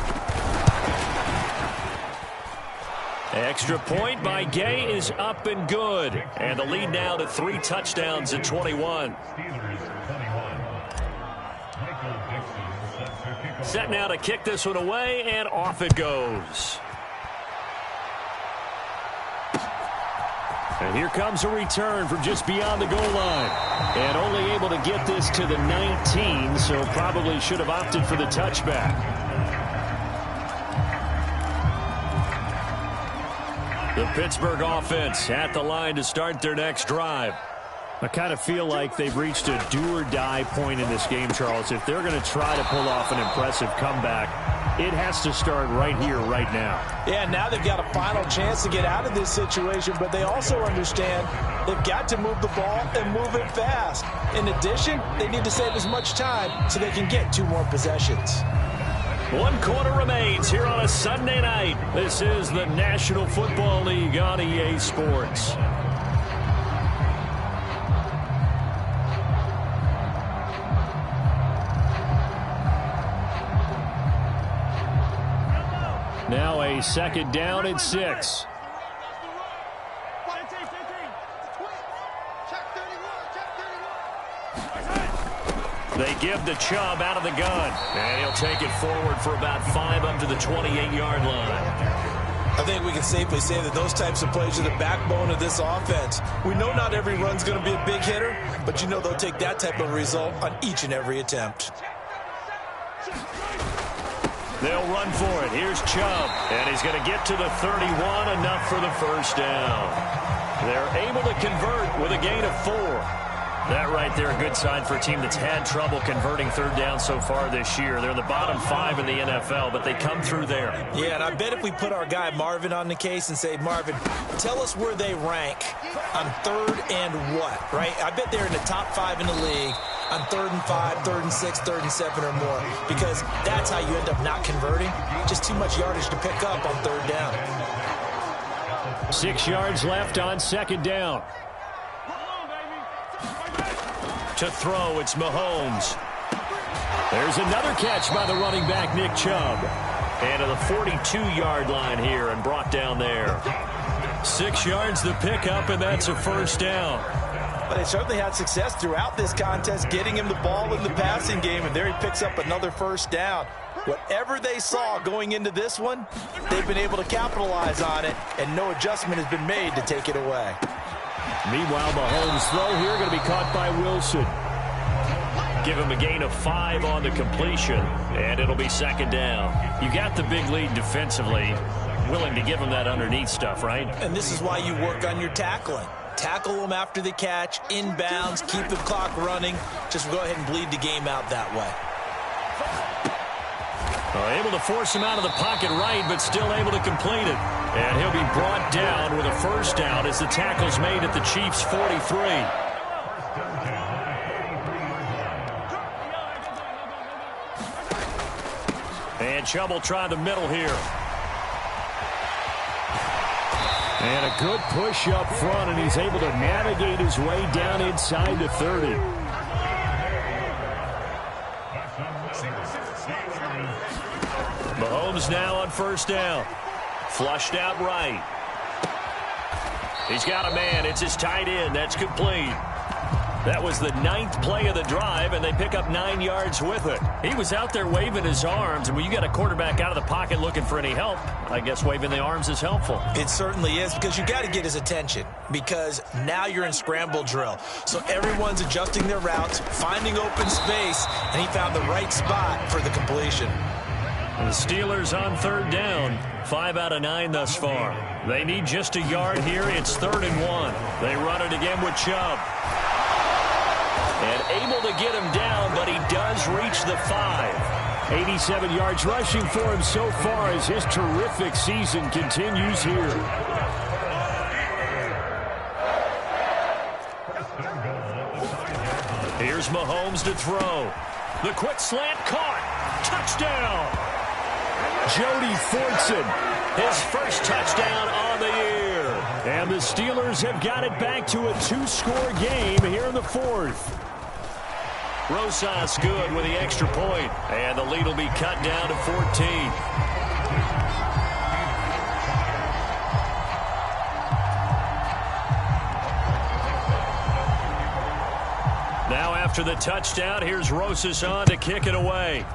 Extra point by Gay is up and good. And the lead now to 3 touchdowns at 21. Set now to kick this one away, and off it goes. And here comes a return from just beyond the goal line. And only able to get this to the 19, so probably should have opted for the touchback. The Pittsburgh offense at the line to start their next drive. I kind of feel like they've reached a do-or-die point in this game, Charles. If they're going to try to pull off an impressive comeback, it has to start right here, right now. Yeah, now they've got a final chance to get out of this situation, but they also understand they've got to move the ball and move it fast. In addition, they need to save as much time so they can get 2 more possessions. 1 quarter remains here on a Sunday night. This is the National Football League on EA Sports. Now a second down and 6. They give the Chubb out of the gun, and he'll take it forward for about 5 up to the 28-yard line. I think we can safely say that those types of plays are the backbone of this offense. We know not every run's going to be a big hitter, but you know they'll take that type of result on each and every attempt. They'll run for it. Here's Chubb, and he's going to get to the 31, enough for the first down. They're able to convert with a gain of 4. That right there, a good sign for a team that's had trouble converting third down so far this year. They're in the bottom 5 in the NFL, but they come through there. Yeah, and I bet if we put our guy Marvin on the case and say, Marvin, tell us where they rank on third and what, right? I bet they're in the top 5 in the league on 3rd and 5, 3rd and 6, 3rd and 7 or more, because that's how you end up not converting. Just too much yardage to pick up on third down. 6 yards left on second down. To throw, it's Mahomes. There's another catch by the running back, Nick Chubb. And to the 42-yard line here and brought down there. 6 yards the pickup, and that's a first down. But they certainly had success throughout this contest, getting him the ball in the passing game, and there he picks up another first down. Whatever they saw going into this one, they've been able to capitalize on it, and no adjustment has been made to take it away. Meanwhile, Mahomes' throw here going to be caught by Wilson. Give him a gain of 5 on the completion, and it'll be second down. You got the big lead defensively, willing to give him that underneath stuff, right? And this is why you work on your tackling. Tackle them after the catch, inbounds, keep the clock running. Just go ahead and bleed the game out that way. Able to force him out of the pocket right, but still able to complete it. And he'll be brought down with a first down as the tackle's made at the Chiefs' 43. And Chubb will try the middle here. And a good push up front, and he's able to navigate his way down inside the 30. Mahomes now on first down. Flushed out right. He's got a man. It's his tight end. That's complete. That was the 9th play of the drive, and they pick up 9 yards with it. He was out there waving his arms, and when you got a quarterback out of the pocket looking for any help, I guess waving the arms is helpful. It certainly is, because you got to get his attention, because now you're in scramble drill. So everyone's adjusting their routes, finding open space, and he found the right spot for the completion. The Steelers on third down. 5 out of 9 thus far. They need just a yard here. It's 3rd and 1. They run it again with Chubb. And able to get him down, but he does He's reached the 5. 87 yards rushing for him so far as his terrific season continues here. Here's Mahomes to throw. The quick slant caught. Touchdown. Jody Fortson, his first touchdown on the year. And the Steelers have got it back to a 2-score game here in the 4th. Rosas good with the extra point, and the lead will be cut down to 14. Now after the touchdown, here's Rosas on to kick it away.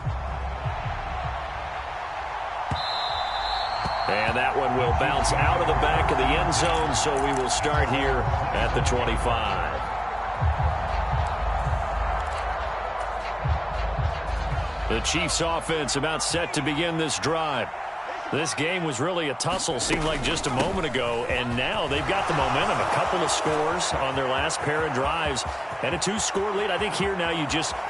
And that one will bounce out of the back of the end zone, so we will start here at the 25. The Chiefs offense about set to begin this drive. This game was really a tussle, seemed like just a moment ago, and now they've got the momentum. A couple of scores on their last pair of drives and a 2-score lead. I think here now you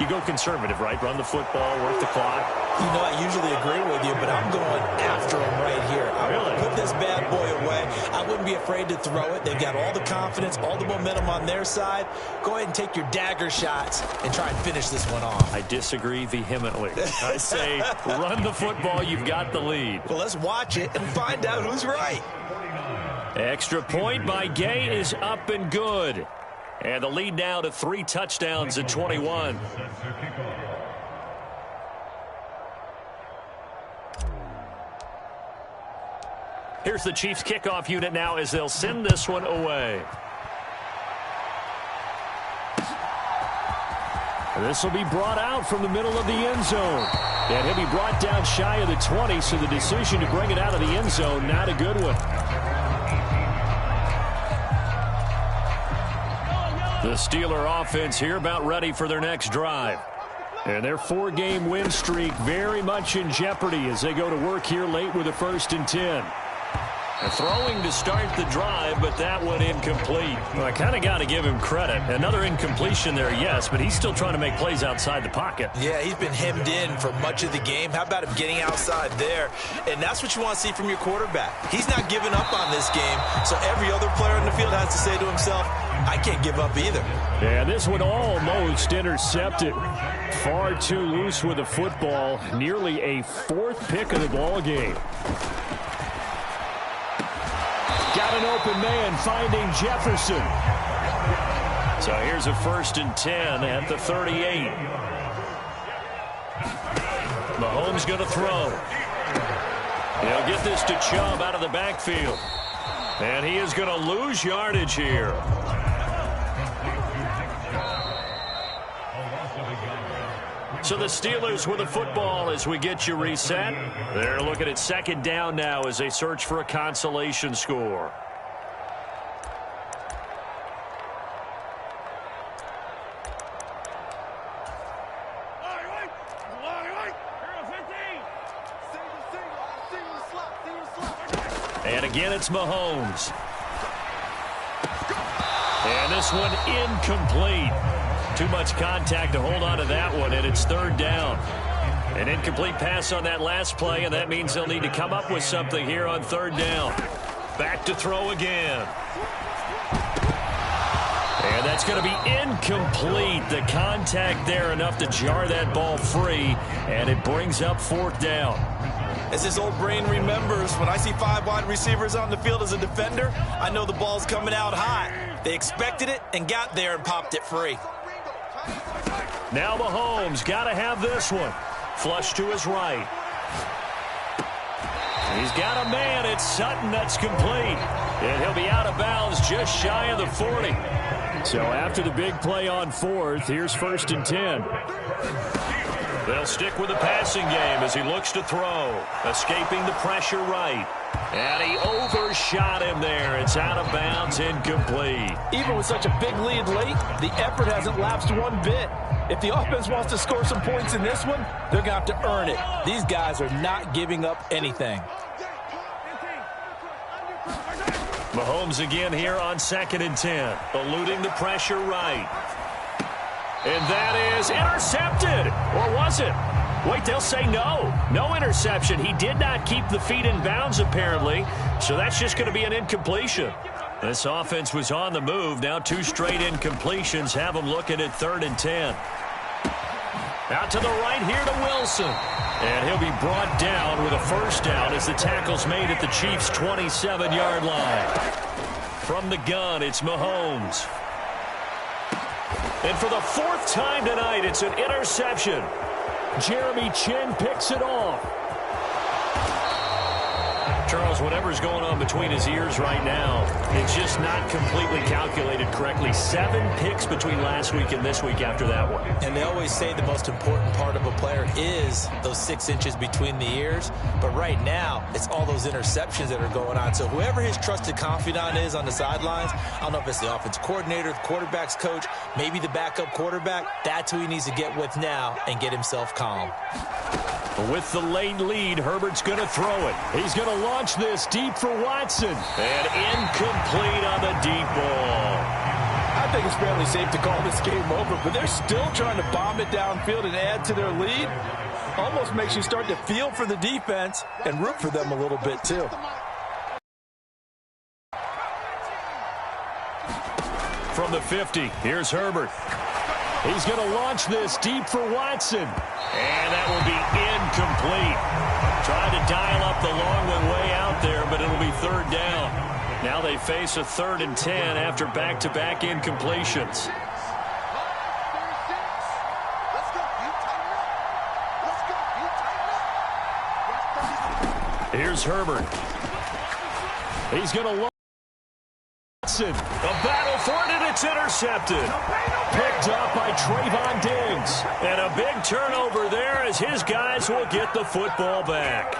go conservative, right? Run the football, work the clock. You know, I usually agree with you, but I'm going after him right here. I want to put this bad boy away. I wouldn't be afraid to throw it. They've got all the confidence, all the momentum on their side. Go ahead and take your dagger shots and try and finish this one off. I disagree vehemently. I say run the football. You've got the lead. Well, let's watch it and find out who's right. Extra point by Gay is up and good. And the lead now to 3 touchdowns at 21. Here's the Chiefs kickoff unit now as they'll send this one away. And this will be brought out from the middle of the end zone. And he'll be brought down shy of the 20, so the decision to bring it out of the end zone, not a good one. The Steeler offense here about ready for their next drive. And their 4-game win streak very much in jeopardy as they go to work here late with a 1st and 10. And throwing to start the drive, but that one incomplete. Well, I kind of got to give him credit. Another incompletion there, yes, but he's still trying to make plays outside the pocket. Yeah, he's been hemmed in for much of the game. How about him getting outside there? And that's what you want to see from your quarterback. He's not giving up on this game, so every other player in the field has to say to himself, I can't give up either. Yeah, this one almost intercepted. Far too loose with the football. Nearly a 4th pick of the ball game. Got an open man finding Jefferson. So here's a 1st and 10 at the 38. Mahomes going to throw. He'll get this to Chubb out of the backfield. And he is going to lose yardage here. So the Steelers with the football as we get you reset. They're looking at 2nd down now as they search for a consolation score. And again, it's Mahomes. And this one incomplete. Too much contact to hold on to that one, and it's 3rd down. An incomplete pass on that last play, and that means they'll need to come up with something here on 3rd down. Back to throw again. And that's going to be incomplete. The contact there enough to jar that ball free, and it brings up 4th down. As his old brain remembers, when I see 5 wide receivers on the field as a defender, I know the ball's coming out hot. They expected it and got there and popped it free. Now Mahomes got to have this one. Flush to his right. He's got a man. It's Sutton that's complete. And he'll be out of bounds just shy of the 40. So after the big play on 4th, here's 1st and 10. They'll stick with the passing game as he looks to throw. Escaping the pressure right. And he overshot him there. It's out of bounds, incomplete. Even with such a big lead late, the effort hasn't lapsed one bit. If the offense wants to score some points in this one, they're going to have to earn it. These guys are not giving up anything. Mahomes again here on 2nd and 10. Eluding the pressure right. And that is intercepted. Or was it? Wait, they'll say no. No interception. He did not keep the feet in bounds, apparently. So that's just going to be an incompletion. This offense was on the move. Now 2 straight incompletions have them looking at 3rd and 10. Out to the right here to Wilson. And he'll be brought down with a first down as the tackle's made at the Chiefs' 27-yard line. From the gun, it's Mahomes. And for the 4th time tonight, it's an interception. Jeremy Chin picks it off. Charles, whatever's going on between his ears right now, it's just not completely calculated correctly. 7 picks between last week and this week after that one. And they always say the most important part of a player is those 6 inches between the ears. But right now, it's all those interceptions that are going on. So whoever his trusted confidant is on the sidelines, I don't know if it's the offensive coordinator, the quarterback's coach, maybe the backup quarterback, that's who he needs to get with now and get himself calm. With the late lead, Herbert's going to throw it. He's going to launch this deep for Watson. And incomplete on the deep ball. I think it's fairly safe to call this game over, but they're still trying to bomb it downfield and add to their lead. Almost makes you start to feel for the defense and root for them a little bit, too. From the 50, here's Herbert. He's going to launch this deep for Watson. And that will be incomplete. Trying to dial up the long one way out there, but it'll be 3rd down. Now they face a 3rd and 10 after back-to-back incompletions. Here's Herbert. He's going to launch. A battle for it, and it's intercepted. Picked up by Trayvon Diggs. And a big turnover there as his guys will get the football back.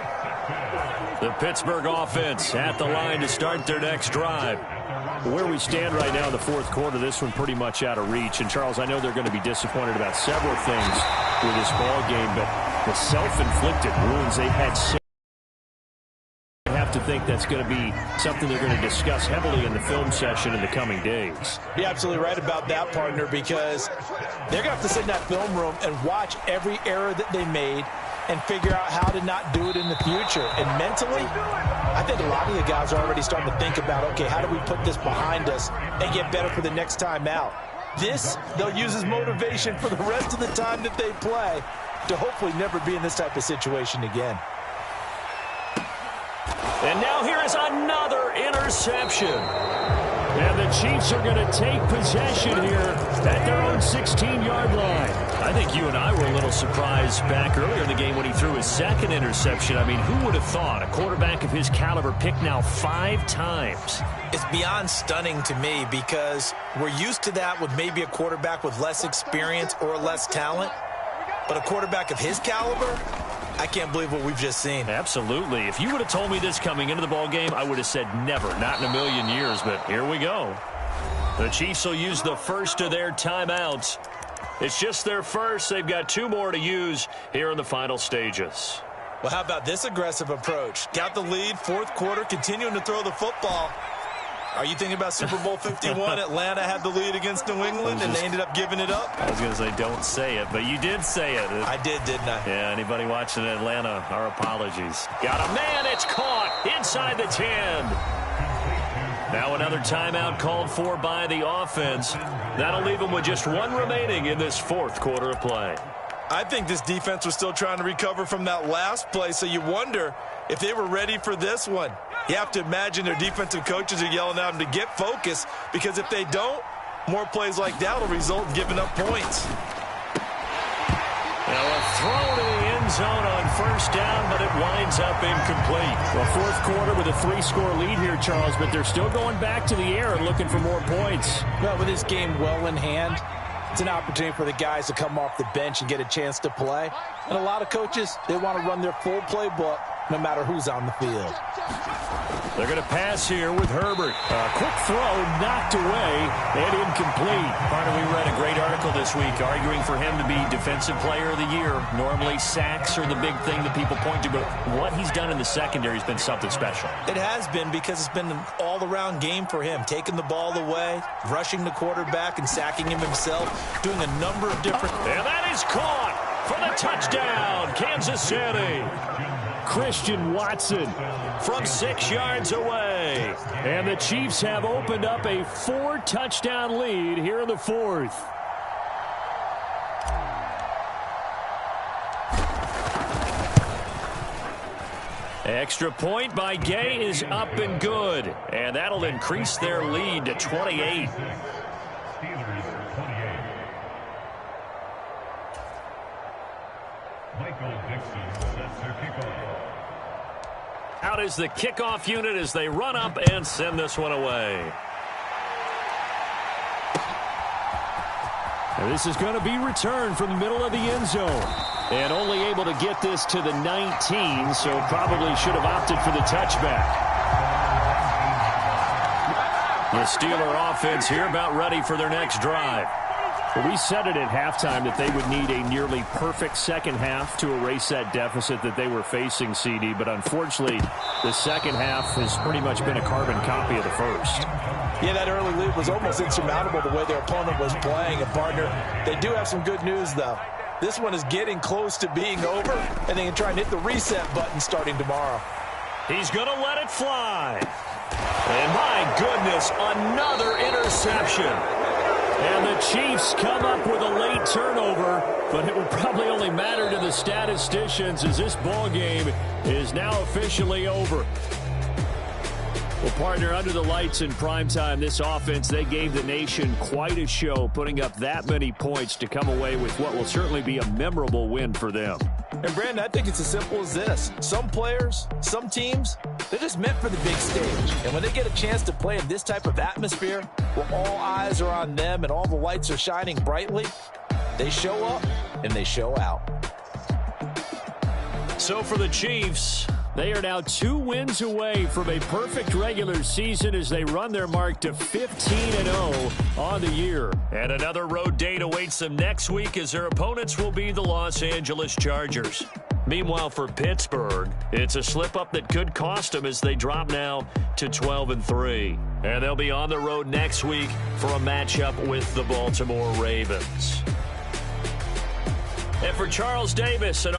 The Pittsburgh offense at the line to start their next drive. Where we stand right now in the 4th quarter, this one pretty much out of reach. And, Charles, I know they're going to be disappointed about several things with this ball game, but the self-inflicted wounds they've had to think that's going to be something they're going to discuss heavily in the film session in the coming days. You're absolutely right about that, partner, because they're going to have to sit in that film room and watch every error that they made and figure out how to not do it in the future. And mentally, I think a lot of the guys are already starting to think about, okay, how do we put this behind us and get better for the next time out? This, they'll use as motivation for the rest of the time that they play to hopefully never be in this type of situation again. And now here is another interception. And the Chiefs are going to take possession here at their own 16-yard line. I think you and I were a little surprised back earlier in the game when he threw his 2nd interception. I mean, who would have thought a quarterback of his caliber picked now 5 times? It's beyond stunning to me because we're used to that with maybe a quarterback with less experience or less talent. But a quarterback of his caliber, I can't believe what we've just seen. Absolutely. If you would have told me this coming into the ball game, I would have said never, not in a million years, but here we go. The Chiefs will use the first of their timeouts. It's just their first. They've got 2 more to use here in the final stages. Well, how about this aggressive approach? Got the lead, 4th quarter, continuing to throw the football. Are you thinking about Super Bowl 51? Atlanta had the lead against New England, and they ended up giving it up? I was going to say don't say it, but you did say it. I did, didn't I? Yeah, anybody watching Atlanta, our apologies. Got a man, it's caught inside the 10. Now another timeout called for by the offense. That'll leave them with just 1 remaining in this 4th quarter of play. I think this defense was still trying to recover from that last play, so you wonder if they were ready for this one. You have to imagine their defensive coaches are yelling at them to get focused, because if they don't, more plays like that will result in giving up points. Now a throw to the end zone on 1st down, but it winds up incomplete. Well, 4th quarter with a 3-score lead here, Charles, but they're still going back to the air and looking for more points. Well, with this game well in hand, it's an opportunity for the guys to come off the bench and get a chance to play. And a lot of coaches, they want to run their full playbook no matter who's on the field. They're going to pass here with Herbert. A quick throw knocked away and incomplete. Carter, we read a great article this week arguing for him to be Defensive Player of the Year. Normally, sacks are the big thing that people point to, but what he's done in the secondary has been something special. It has been, because it's been an all-around game for him. Taking the ball away, rushing the quarterback, and sacking him himself, doing a number of different... And that is caught for the touchdown, Kansas City. Christian Watson from 6 yards away. And the Chiefs have opened up a 4-touchdown lead here in the fourth. Extra point by Gay is up and good. And that'll increase their lead to 28. Out is the kickoff unit as they run up and send this one away. And this is going to be returned from the middle of the end zone. And only able to get this to the 19, so probably should have opted for the touchback. The Steeler offense here about ready for their next drive. We said it at halftime that they would need a nearly perfect second half to erase that deficit that they were facing, CD. But unfortunately, the second half has pretty much been a carbon copy of the first. Yeah, that early lead was almost insurmountable the way their opponent was playing. And, partner, they do have some good news, though. This one is getting close to being over, and they can try and hit the reset button starting tomorrow. He's going to let it fly. And, my goodness, another interception. And the Chiefs come up with a late turnover, but it will probably only matter to the statisticians as this ball game is now officially over. Well, partner, under the lights in primetime, this offense, they gave the nation quite a show, putting up that many points to come away with what will certainly be a memorable win for them. And, Brandon, I think it's as simple as this. Some players, some teams, they're just meant for the big stage. And when they get a chance to play in this type of atmosphere, where all eyes are on them and all the lights are shining brightly, they show up and they show out. So for the Chiefs, they are now 2 wins away from a perfect regular season as they run their mark to 15-0 on the year. And another road date awaits them next week as their opponents will be the Los Angeles Chargers. Meanwhile, for Pittsburgh, it's a slip-up that could cost them as they drop now to 12-3. And they'll be on the road next week for a matchup with the Baltimore Ravens. And for Charles Davis and